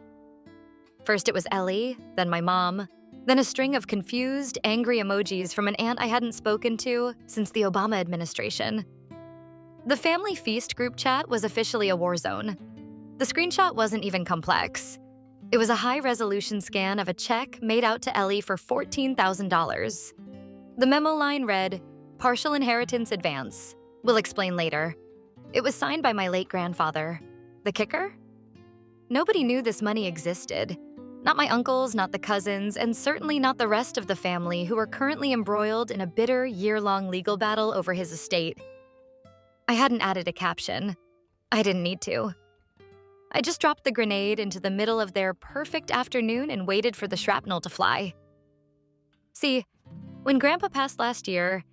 First it was Ellie, then my mom, then a string of confused, angry emojis from an aunt I hadn't spoken to since the Obama administration. The Family Feast group chat was officially a war zone. The screenshot wasn't even complex. It was a high-resolution scan of a check made out to Ellie for $14,000. The memo line read, "Partial inheritance advance. We'll explain later." It was signed by my late grandfather. The kicker? Nobody knew this money existed. Not my uncles, not the cousins, and certainly not the rest of the family who were currently embroiled in a bitter, year-long legal battle over his estate. I hadn't added a caption. I didn't need to. I just dropped the grenade into the middle of their perfect afternoon and waited for the shrapnel to fly. See, when Grandpa passed last year,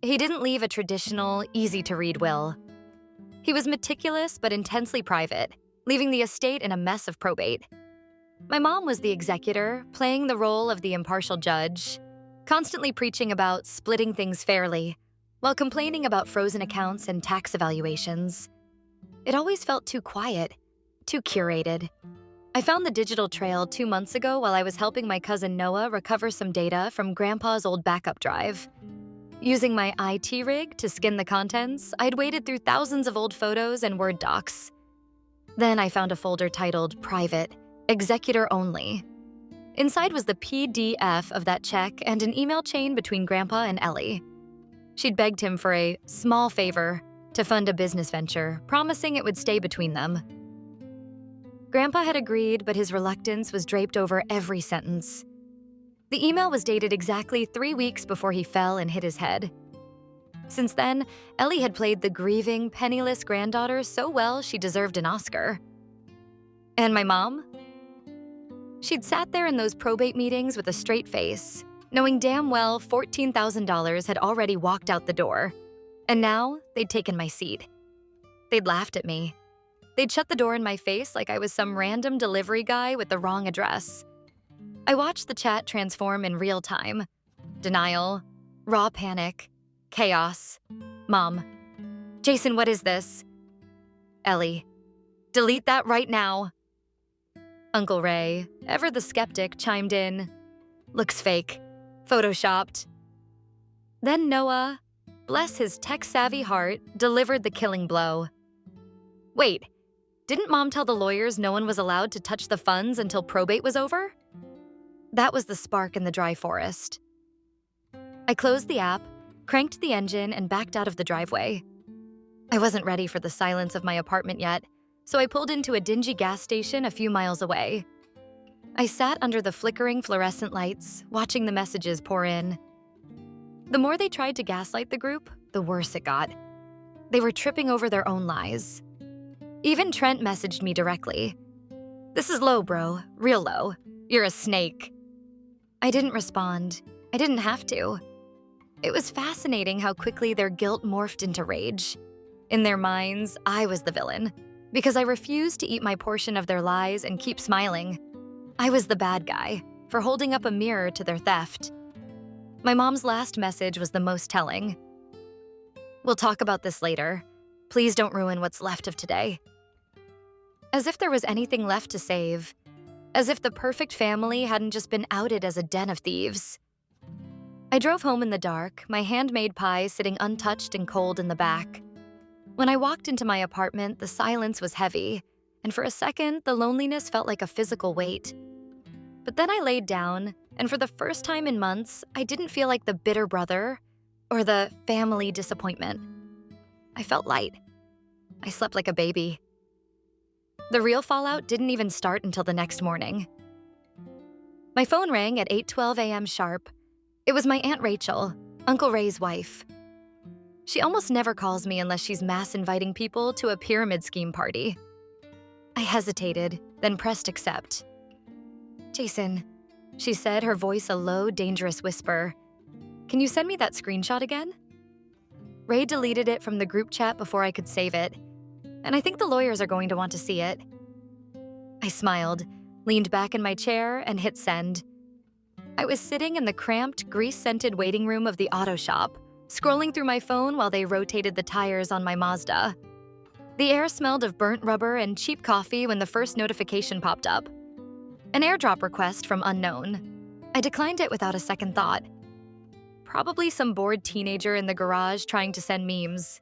he didn't leave a traditional, easy-to-read will. He was meticulous but intensely private, leaving the estate in a mess of probate. My mom was the executor, playing the role of the impartial judge, constantly preaching about splitting things fairly, while complaining about frozen accounts and tax evaluations. It always felt too quiet, too curated. I found the digital trail 2 months ago while I was helping my cousin Noah recover some data from Grandpa's old backup drive. Using my IT rig to skin the contents, I'd waded through thousands of old photos and Word docs. Then I found a folder titled Private, Executor Only. Inside was the PDF of that check and an email chain between Grandpa and Ellie. She'd begged him for a small favor to fund a business venture, promising it would stay between them. Grandpa had agreed, but his reluctance was draped over every sentence. The email was dated exactly 3 weeks before he fell and hit his head. Since then, Ellie had played the grieving, penniless granddaughter so well she deserved an Oscar. And my mom? She'd sat there in those probate meetings with a straight face, knowing damn well $14,000 had already walked out the door. And now they'd taken my seat. They'd laughed at me. They'd shut the door in my face like I was some random delivery guy with the wrong address. I watched the chat transform in real time. Denial, raw panic, chaos. Mom. Jason, what is this? Ellie. Delete that right now. Uncle Ray, ever the skeptic, chimed in. Looks fake. Photoshopped. Then Noah, bless his tech-savvy heart, delivered the killing blow. Wait, didn't Mom tell the lawyers no one was allowed to touch the funds until probate was over? That was the spark in the dry forest. I closed the app, cranked the engine, and backed out of the driveway. I wasn't ready for the silence of my apartment yet, so I pulled into a dingy gas station a few miles away. I sat under the flickering fluorescent lights, watching the messages pour in. The more they tried to gaslight the group, the worse it got. They were tripping over their own lies. Even Trent messaged me directly. This is low, bro. Real low. You're a snake. I didn't respond. I didn't have to. It was fascinating how quickly their guilt morphed into rage. In their minds, I was the villain, because I refused to eat my portion of their lies and keep smiling. I was the bad guy for holding up a mirror to their theft. My mom's last message was the most telling. We'll talk about this later. Please don't ruin what's left of today. As if there was anything left to save. As if the perfect family hadn't just been outed as a den of thieves. I drove home in the dark, my handmade pie sitting untouched and cold in the back. When I walked into my apartment, the silence was heavy, and for a second, the loneliness felt like a physical weight. But then I laid down, and for the first time in months, I didn't feel like the bitter brother or the family disappointment. I felt light. I slept like a baby. The real fallout didn't even start until the next morning. My phone rang at 8:12 a.m. sharp. It was my Aunt Rachel, Uncle Ray's wife. She almost never calls me unless she's mass inviting people to a pyramid scheme party. I hesitated, then pressed accept. Jason, she said, her voice a low, dangerous whisper. Can you send me that screenshot again? Ray deleted it from the group chat before I could save it, and I think the lawyers are going to want to see it. I smiled, leaned back in my chair, and hit send. I was sitting in the cramped, grease-scented waiting room of the auto shop, scrolling through my phone while they rotated the tires on my Mazda. The air smelled of burnt rubber and cheap coffee when the first notification popped up. An airdrop request from unknown. I declined it without a second thought. Probably some bored teenager in the garage trying to send memes.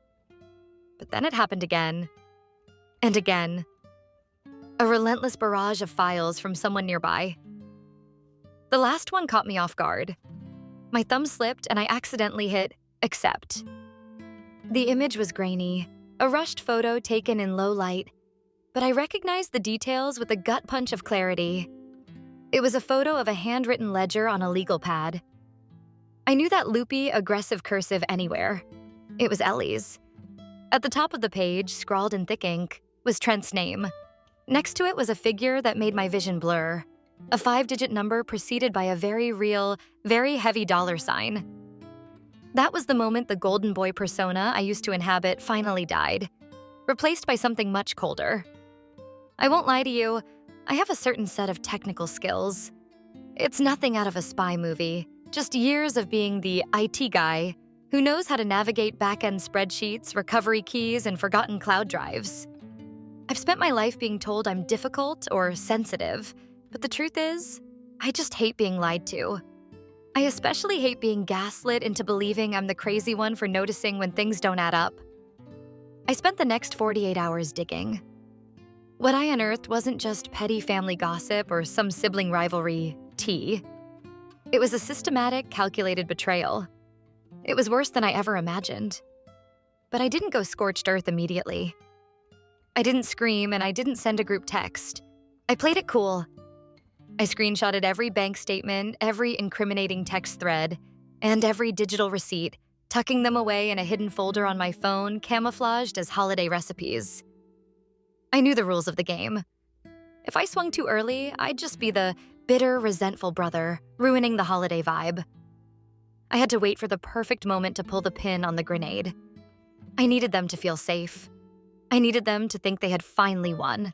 But then it happened again. And again. A relentless barrage of files from someone nearby. The last one caught me off guard. My thumb slipped and I accidentally hit accept. The image was grainy, a rushed photo taken in low light, but I recognized the details with a gut punch of clarity. It was a photo of a handwritten ledger on a legal pad. I knew that loopy, aggressive cursive anywhere. It was Ellie's. At the top of the page, scrawled in thick ink, was Trent's name. Next to it was a figure that made my vision blur. A 5-digit number preceded by a very real, very heavy $sign. That was the moment the golden boy persona I used to inhabit finally died, replaced by something much colder. I won't lie to you, I have a certain set of technical skills. It's nothing out of a spy movie, just years of being the IT guy who knows how to navigate back-end spreadsheets, recovery keys, and forgotten cloud drives. I've spent my life being told I'm difficult or sensitive, but the truth is, I just hate being lied to. I especially hate being gaslit into believing I'm the crazy one for noticing when things don't add up. I spent the next 48 hours digging. What I unearthed wasn't just petty family gossip or some sibling rivalry tea. It was a systematic, calculated betrayal. It was worse than I ever imagined. But I didn't go scorched earth immediately. I didn't scream and I didn't send a group text. I played it cool. I screenshotted every bank statement, every incriminating text thread, and every digital receipt, tucking them away in a hidden folder on my phone camouflaged as holiday recipes. I knew the rules of the game. If I swung too early, I'd just be the bitter, resentful brother, ruining the holiday vibe. I had to wait for the perfect moment to pull the pin on the grenade. I needed them to feel safe. I needed them to think they had finally won.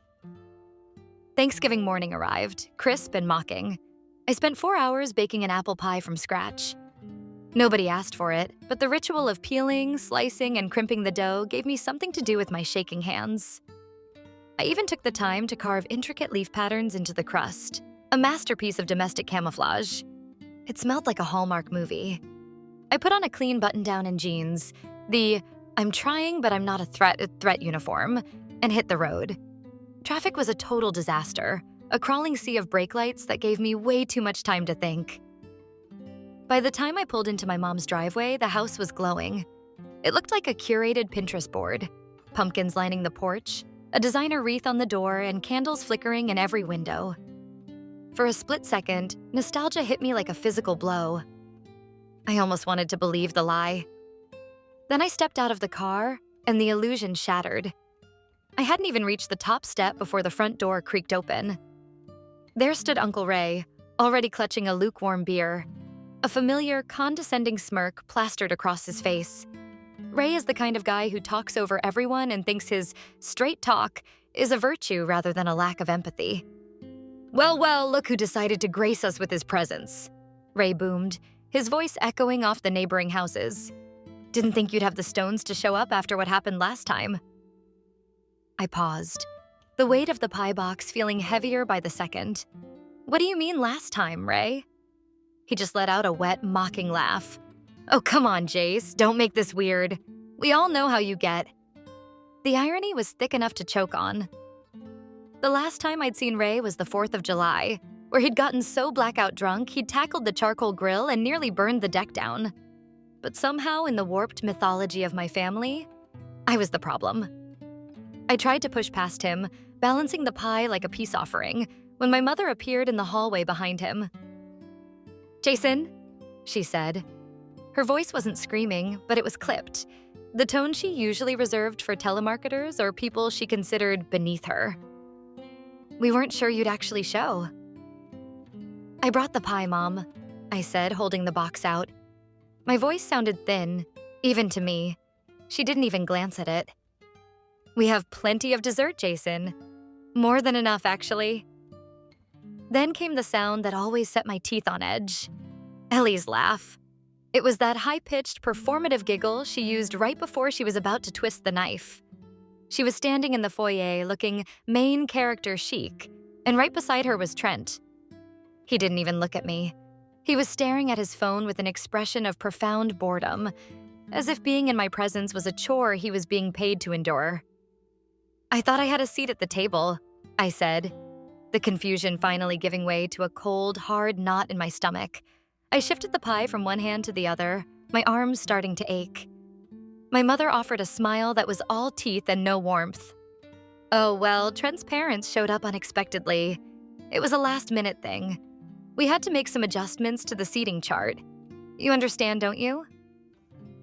Thanksgiving morning arrived, crisp and mocking. I spent 4 hours baking an apple pie from scratch. Nobody asked for it, but the ritual of peeling, slicing, and crimping the dough gave me something to do with my shaking hands. I even took the time to carve intricate leaf patterns into the crust, a masterpiece of domestic camouflage. It smelled like a Hallmark movie. I put on a clean button-down and jeans, the "I'm trying but I'm not a threat uniform, and hit the road. Traffic was a total disaster, a crawling sea of brake lights that gave me way too much time to think. By the time I pulled into my mom's driveway, the house was glowing. It looked like a curated Pinterest board, pumpkins lining the porch, a designer wreath on the door, and candles flickering in every window. For a split second, nostalgia hit me like a physical blow. I almost wanted to believe the lie. Then I stepped out of the car, and the illusion shattered. I hadn't even reached the top step before the front door creaked open. There stood Uncle Ray, already clutching a lukewarm beer, a familiar, condescending smirk plastered across his face. Ray is the kind of guy who talks over everyone and thinks his straight talk is a virtue rather than a lack of empathy. Well, look who decided to grace us with his presence," Ray boomed, his voice echoing off the neighboring houses. "Didn't think you'd have the stones to show up after what happened last time." I paused, the weight of the pie box feeling heavier by the second. "What do you mean last time, Ray?" He just let out a wet, mocking laugh. "Oh, come on, Jace, don't make this weird. We all know how you get." The irony was thick enough to choke on. The last time I'd seen Ray was the 4th of July, where he'd gotten so blackout drunk he'd tackled the charcoal grill and nearly burned the deck down. But somehow in the warped mythology of my family, I was the problem. I tried to push past him, balancing the pie like a peace offering, when my mother appeared in the hallway behind him. "Jason," she said. Her voice wasn't screaming, but it was clipped, the tone she usually reserved for telemarketers or people she considered beneath her. "We weren't sure you'd actually show." "I brought the pie, Mom," I said, holding the box out. My voice sounded thin, even to me. She didn't even glance at it. "We have plenty of dessert, Jason. More than enough, actually." Then came the sound that always set my teeth on edge. Ellie's laugh. It was that high-pitched, performative giggle she used right before she was about to twist the knife. She was standing in the foyer looking main character chic, and right beside her was Trent. He didn't even look at me. He was staring at his phone with an expression of profound boredom, as if being in my presence was a chore he was being paid to endure. "I thought I had a seat at the table," I said, the confusion finally giving way to a cold, hard knot in my stomach. I shifted the pie from one hand to the other, my arms starting to ache. My mother offered a smile that was all teeth and no warmth. "Oh, well, Trent's parents showed up unexpectedly. It was a last-minute thing. We had to make some adjustments to the seating chart. You understand, don't you?"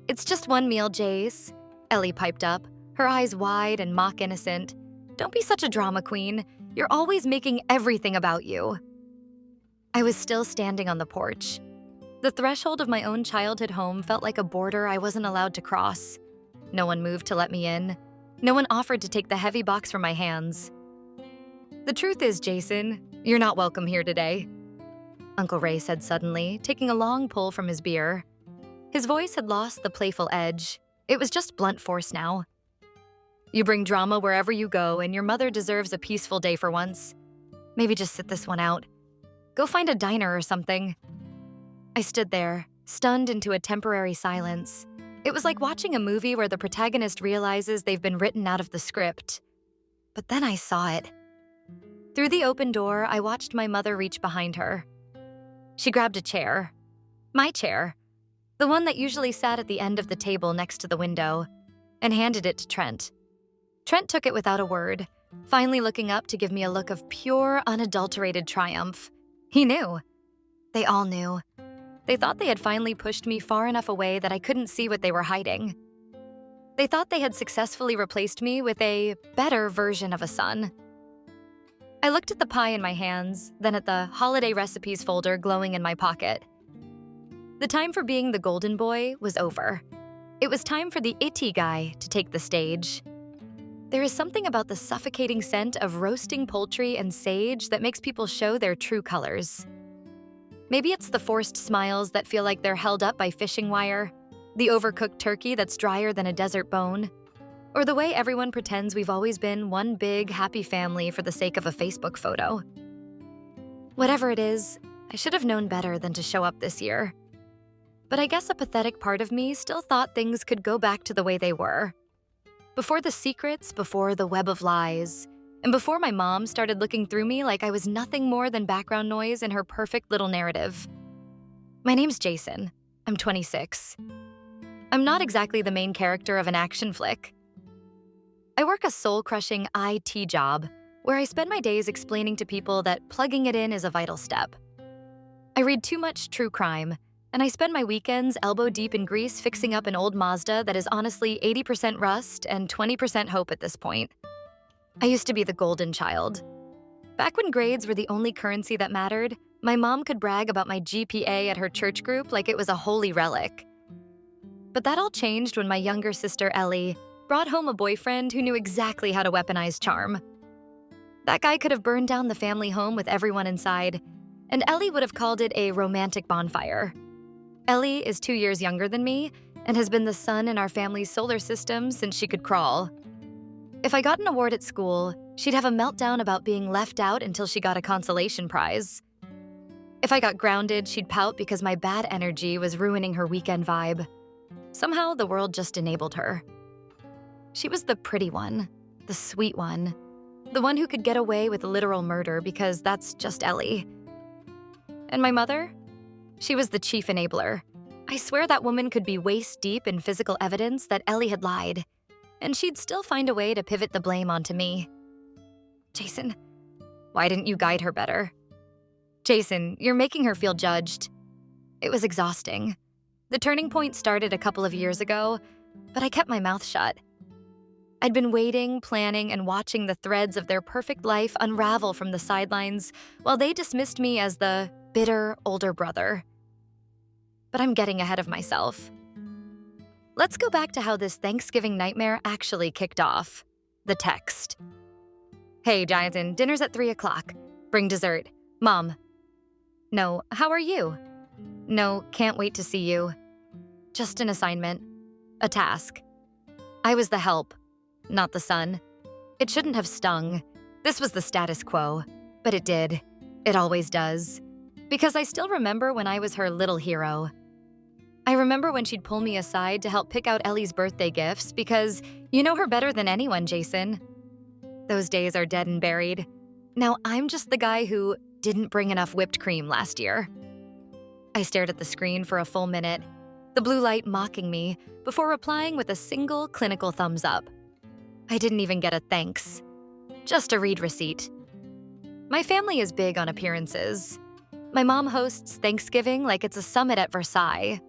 "It's just one meal, Jace," Ellie piped up, her eyes wide and mock-innocent. "Don't be such a drama queen. You're always making everything about you." I was still standing on the porch. The threshold of my own childhood home felt like a border I wasn't allowed to cross. No one moved to let me in. No one offered to take the heavy box from my hands. "The truth is, Jason, you're not welcome here today," Uncle Ray said suddenly, taking a long pull from his beer. His voice had lost the playful edge. It was just blunt force now. "You bring drama wherever you go, and your mother deserves a peaceful day for once. Maybe just sit this one out. Go find a diner or something." I stood there, stunned into a temporary silence. It was like watching a movie where the protagonist realizes they've been written out of the script. But then I saw it. Through the open door, I watched my mother reach behind her. She grabbed a chair. My chair. The one that usually sat at the end of the table next to the window, and handed it to Trent. Trent took it without a word, finally looking up to give me a look of pure, unadulterated triumph. He knew. They all knew. They thought they had finally pushed me far enough away that I couldn't see what they were hiding. They thought they had successfully replaced me with a better version of a son. I looked at the pie in my hands, then at the holiday recipes folder glowing in my pocket. The time for being the golden boy was over. It was time for the itty guy to take the stage. There is something about the suffocating scent of roasting poultry and sage that makes people show their true colors. Maybe it's the forced smiles that feel like they're held up by fishing wire, the overcooked turkey that's drier than a desert bone, or the way everyone pretends we've always been one big, happy family for the sake of a Facebook photo. Whatever it is, I should have known better than to show up this year. But I guess a pathetic part of me still thought things could go back to the way they were. Before the secrets, before the web of lies, and before my mom started looking through me like I was nothing more than background noise in her perfect little narrative. My name's Jason. I'm 26. I'm not exactly the main character of an action flick. I work a soul-crushing IT job where I spend my days explaining to people that plugging it in is a vital step. I read too much true crime, and I spend my weekends elbow-deep in grease fixing up an old Mazda that is honestly 80% rust and 20% hope at this point. I used to be the golden child. Back when grades were the only currency that mattered, my mom could brag about my GPA at her church group like it was a holy relic. But that all changed when my younger sister, Ellie, brought home a boyfriend who knew exactly how to weaponize charm. That guy could have burned down the family home with everyone inside, and Ellie would have called it a romantic bonfire. Ellie is 2 years younger than me and has been the sun in our family's solar system since she could crawl. If I got an award at school, she'd have a meltdown about being left out until she got a consolation prize. If I got grounded, she'd pout because my bad energy was ruining her weekend vibe. Somehow, the world just enabled her. She was the pretty one, the sweet one, the one who could get away with literal murder because that's just Ellie. And my mother? She was the chief enabler. I swear that woman could be waist-deep in physical evidence that Ellie had lied, and she'd still find a way to pivot the blame onto me. Jason, why didn't you guide her better? Jason, you're making her feel judged. It was exhausting. The turning point started a couple of years ago, but I kept my mouth shut. I'd been waiting, planning, and watching the threads of their perfect life unravel from the sidelines while they dismissed me as the bitter older brother. But I'm getting ahead of myself. Let's go back to how this Thanksgiving nightmare actually kicked off. The text. Hey, Jonathan, dinner's at 3 o'clock. Bring dessert. Mom. No, how are you? No, can't wait to see you. Just an assignment. A task. I was the help, not the son. It shouldn't have stung. This was the status quo. But it did. It always does. Because I still remember when I was her little hero. I remember when she'd pull me aside to help pick out Ellie's birthday gifts because you know her better than anyone, Jason. Those days are dead and buried. Now I'm just the guy who didn't bring enough whipped cream last year. I stared at the screen for a full minute, the blue light mocking me, before replying with a single clinical thumbs up. I didn't even get a thanks. Just a read receipt. My family is big on appearances. My mom hosts Thanksgiving like it's a summit at Versailles.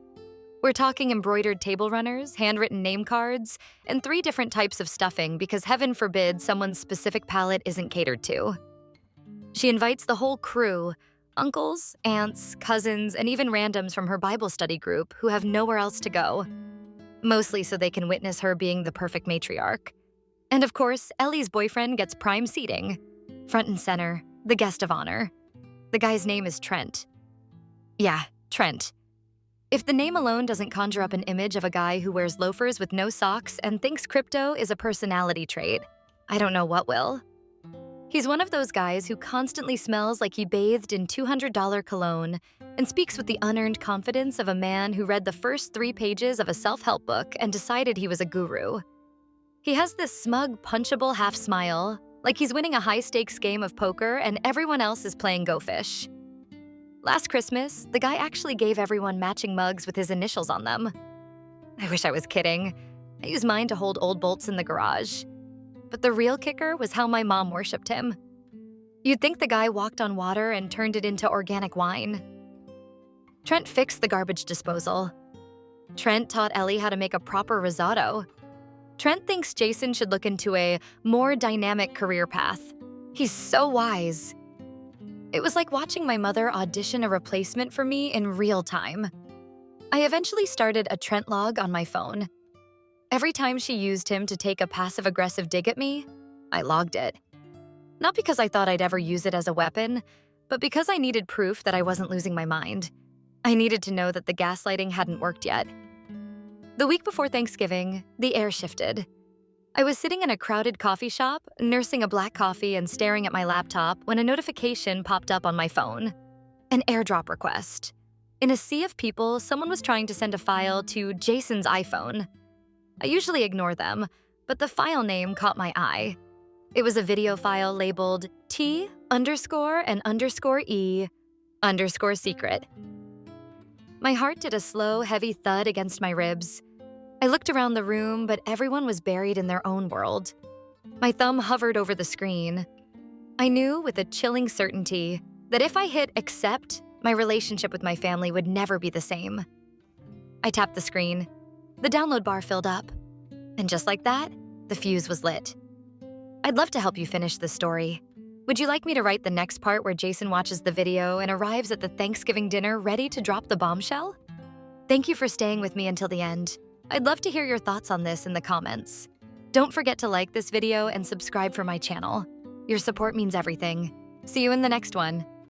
We're talking embroidered table runners, handwritten name cards, and 3 different types of stuffing because heaven forbid someone's specific palate isn't catered to. She invites the whole crew, uncles, aunts, cousins, and even randoms from her Bible study group who have nowhere else to go. Mostly so they can witness her being the perfect matriarch. And of course, Ellie's boyfriend gets prime seating. Front and center, the guest of honor. The guy's name is Trent. Yeah, Trent. If the name alone doesn't conjure up an image of a guy who wears loafers with no socks and thinks crypto is a personality trait, I don't know what will. He's one of those guys who constantly smells like he bathed in $200 cologne and speaks with the unearned confidence of a man who read the first 3 pages of a self-help book and decided he was a guru. He has this smug, punchable half smile, like he's winning a high-stakes game of poker and everyone else is playing Go Fish. Last Christmas, the guy actually gave everyone matching mugs with his initials on them. I wish I was kidding. I use mine to hold old bolts in the garage. But the real kicker was how my mom worshipped him. You'd think the guy walked on water and turned it into organic wine. Trent fixed the garbage disposal. Trent taught Ellie how to make a proper risotto. Trent thinks Jason should look into a more dynamic career path. He's so wise. It was like watching my mother audition a replacement for me in real time. I eventually started a Trent log on my phone. Every time she used him to take a passive-aggressive dig at me, I logged it. Not because I thought I'd ever use it as a weapon, but because I needed proof that I wasn't losing my mind. I needed to know that the gaslighting hadn't worked yet. The week before Thanksgiving, the air shifted. I was sitting in a crowded coffee shop, nursing a black coffee and staring at my laptop when a notification popped up on my phone. An airdrop request. In a sea of people, someone was trying to send a file to Jason's iPhone. I usually ignore them, but the file name caught my eye. It was a video file labeled T__E_secret. My heart did a slow, heavy thud against my ribs. I looked around the room, but everyone was buried in their own world. My thumb hovered over the screen. I knew with a chilling certainty that if I hit accept, my relationship with my family would never be the same. I tapped the screen. The download bar filled up. And just like that, the fuse was lit. I'd love to help you finish this story. Would you like me to write the next part where Jason watches the video and arrives at the Thanksgiving dinner ready to drop the bombshell? Thank you for staying with me until the end. I'd love to hear your thoughts on this in the comments. Don't forget to like this video and subscribe for my channel. Your support means everything. See you in the next one.